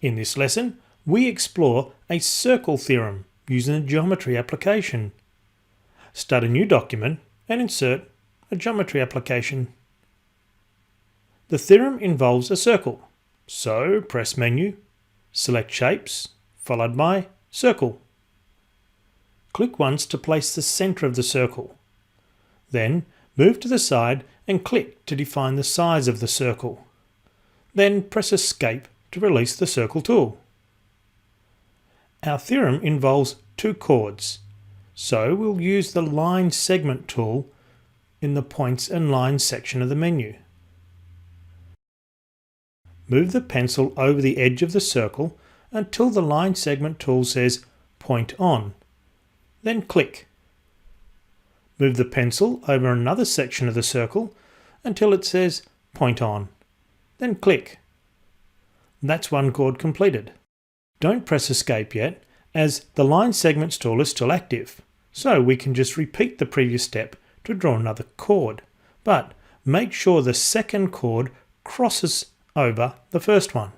In this lesson, we explore a circle theorem using a geometry application. Start a new document and insert a geometry application. The theorem involves a circle, so press Menu, select Shapes, followed by Circle. Click once to place the centre of the circle. Then move to the side and click to define the size of the circle. Then press Escape to release the circle tool. Our theorem involves two chords, so we'll use the Line Segment tool in the Points and Lines section of the menu. Move the pencil over the edge of the circle until the Line Segment tool says Point On. Then click. Move the pencil over another section of the circle until it says Point On. Then click. That's one chord completed. Don't press Escape yet, as the Line Segments tool is still active, so we can just repeat the previous step to draw another chord, but make sure the second chord crosses over the first one.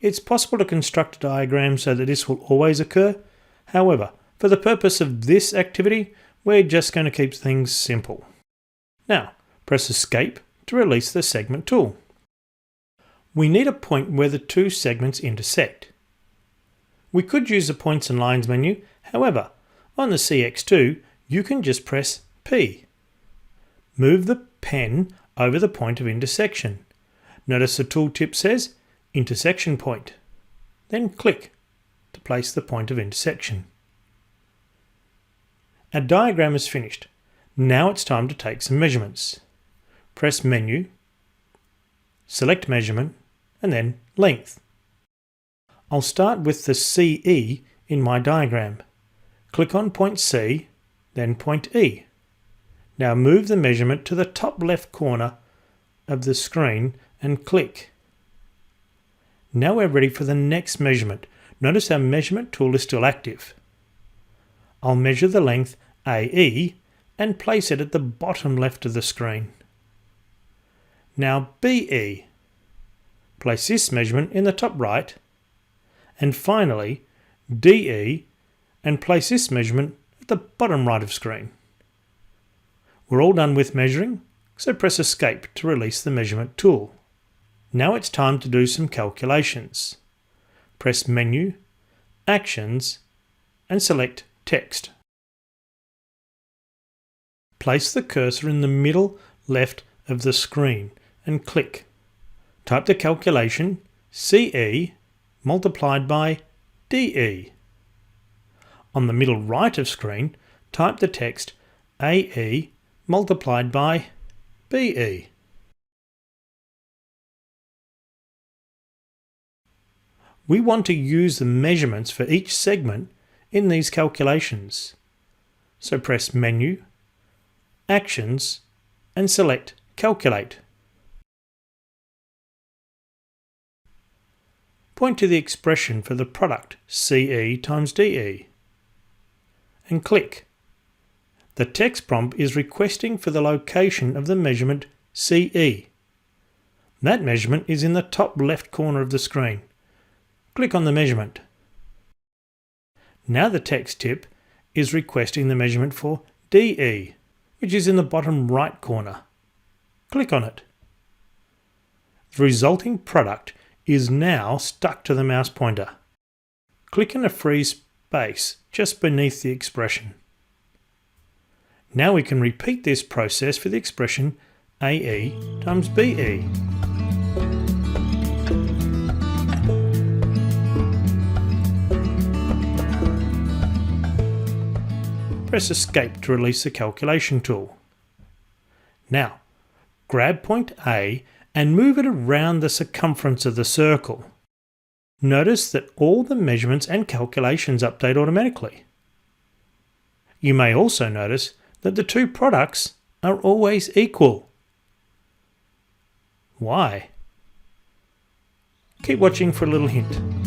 It's possible to construct a diagram so that this will always occur. However, for the purpose of this activity, we're just going to keep things simple. Now, press Escape to release the Segment tool. We need a point where the two segments intersect. We could use the Points and Lines menu, however, on the CX2 you can just press P. Move the pen over the point of intersection. Notice the tooltip says Intersection Point. Then click to place the point of intersection. Our diagram is finished. Now it's time to take some measurements. Press Menu, select Measurement, and then Length. I'll start with the CE in my diagram. Click on point C, then point E. Now move the measurement to the top left corner of the screen and click. Now we're ready for the next measurement. Notice our measurement tool is still active. I'll measure the length AE and place it at the bottom left of the screen. Now BE. Place this measurement in the top right. And finally DE and place this measurement at the bottom right of screen. We're all done with measuring, so press Escape to release the measurement tool. Now it's time to do some calculations. Press Menu, Actions, and select Text. Place the cursor in the middle left of the screen and click. Type the calculation CE multiplied by DE. On the middle right of screen, type the text AE multiplied by BE. We want to use the measurements for each segment in these calculations. So press Menu, Actions, and select Calculate. Point to the expression for the product CE times DE and click. The text prompt is requesting for the location of the measurement CE. That measurement is in the top left corner of the screen. Click on the measurement. Now the text tip is requesting the measurement for DE, which is in the bottom right corner. Click on it. The resulting product is now stuck to the mouse pointer. Click on a free space just beneath the expression. Now we can repeat this process for the expression AE times BE. Press Escape to release the calculation tool. Now, grab point A and move it around the circumference of the circle. Notice that all the measurements and calculations update automatically. You may also notice that the two products are always equal. Why? Keep watching for a little hint.